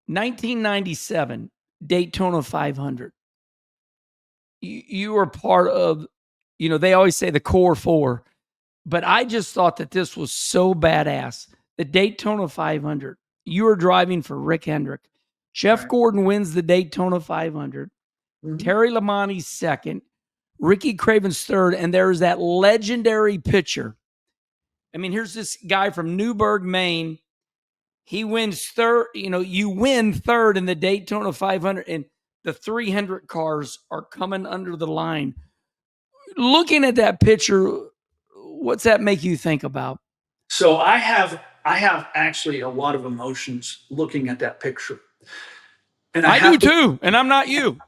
1997 Daytona 500. You were part of, they always say the core four, but I just thought that this was so badass. The Daytona 500. You were driving for Rick Hendrick. Jeff Right. Gordon wins the Daytona 500. Terry Labonte's second. Ricky Craven's third. And there's that legendary picture. I mean, here's this guy from Newburgh, Maine. He wins third. You win third in the Daytona 500, and the 300 cars are coming under the line. Looking at that picture, what's that make you think about? So I have actually a lot of emotions looking at that picture. And I do too, and I'm not you.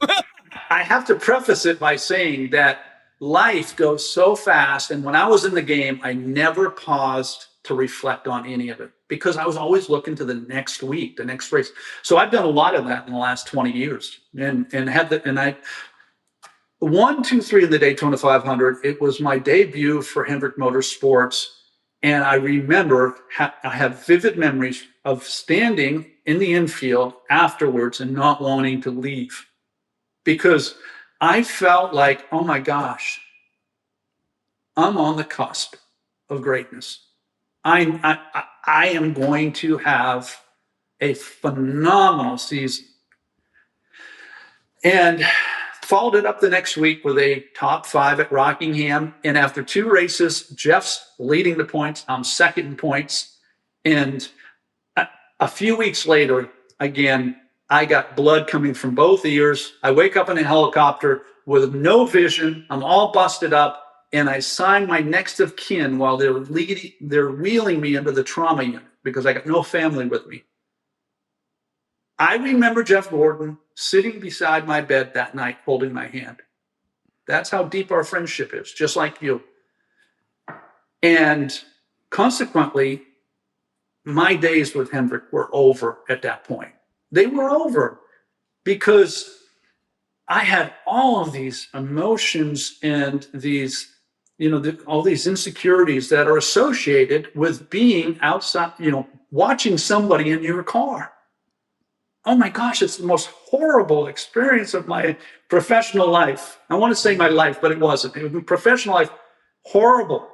I have to preface it by saying that life goes so fast. And when I was in the game, I never paused to reflect on any of it because I was always looking to the next week, the next race. So I've done a lot of that in the last 20 years and I 1, 2, 3 in the Daytona 500. It was my debut for Hendrick Motorsports. And I remember I have vivid memories of standing in the infield afterwards and not wanting to leave because I felt like, oh my gosh, I'm on the cusp of greatness. I am going to have a phenomenal season. And followed it up the next week with a top 5 at Rockingham. And after 2 races, Jeff's leading the points. I'm second in points. And a few weeks later, again, I got blood coming from both ears. I wake up in a helicopter with no vision. I'm all busted up. And I sign my next of kin while they're wheeling me into the trauma unit because I got no family with me. I remember Jeff Gordon sitting beside my bed that night, holding my hand. That's how deep our friendship is, just like you. And consequently, my days with Hendrick were over at that point. They were over because I had all of these emotions and these, all these insecurities that are associated with being outside, watching somebody in your car. Oh my gosh, it's the most horrible experience of my professional life. I want to say my life, but it wasn't. It was professional life, horrible.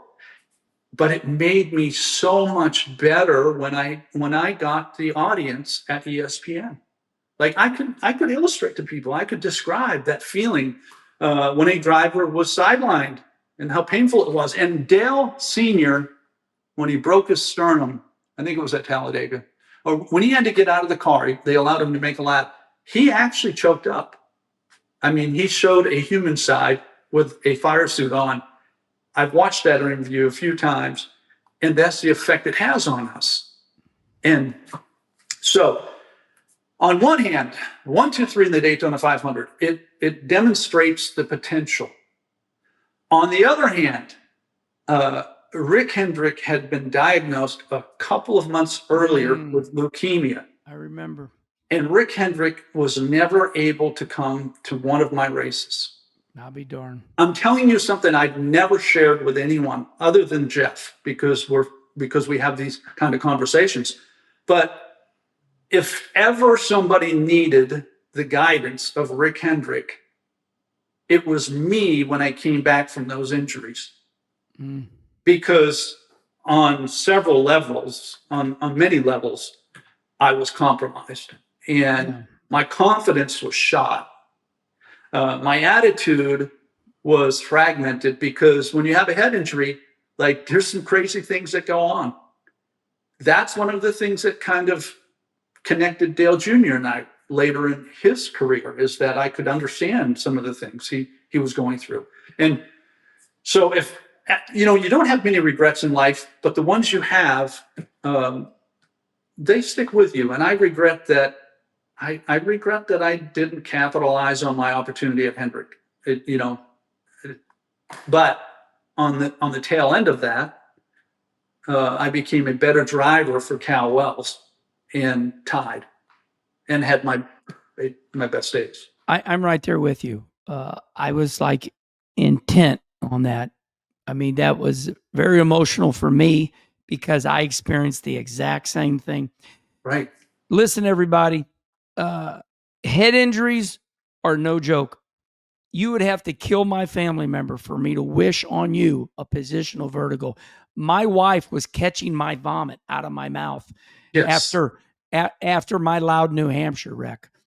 But it made me so much better when I got the audience at ESPN. Like I could illustrate to people. I could describe that feeling when a driver was sidelined and how painful it was. And Dale Sr., when he broke his sternum, I think it was at Talladega, or when he had to get out of the car, they allowed him to make a lap. He actually choked up. I mean, he showed a human side with a fire suit on. I've watched that interview a few times, and that's the effect it has on us. And so, on one hand, 1, 2, 3 in the Daytona 500, it demonstrates the potential. On the other hand, Rick Hendrick had been diagnosed a couple of months earlier with leukemia. I remember. And Rick Hendrick was never able to come to one of my races. I'll be darned. I'm telling you something I'd never shared with anyone other than Jeff because we have these kind of conversations. But if ever somebody needed the guidance of Rick Hendrick, it was me when I came back from those injuries. Because on several levels, on many levels, I was compromised. And my confidence was shot. My attitude was fragmented because when you have a head injury, like there's some crazy things that go on. That's one of the things that kind of connected Dale Jr. and I later in his career, is that I could understand some of the things he was going through. And so if, you don't have many regrets in life, but the ones you have, they stick with you. And I regret that. I regret that I didn't capitalize on my opportunity at Hendrick. But on the tail end of that, I became a better driver for Cal Wells and tied, and had my best days. I'm right there with you. I was like intent on that. I mean, that was very emotional for me because I experienced the exact same thing. Right. Listen, everybody, Head injuries are no joke. You would have to kill my family member for me to wish on you a positional vertigo. My wife was catching my vomit out of my mouth Yes. after my loud New Hampshire wreck.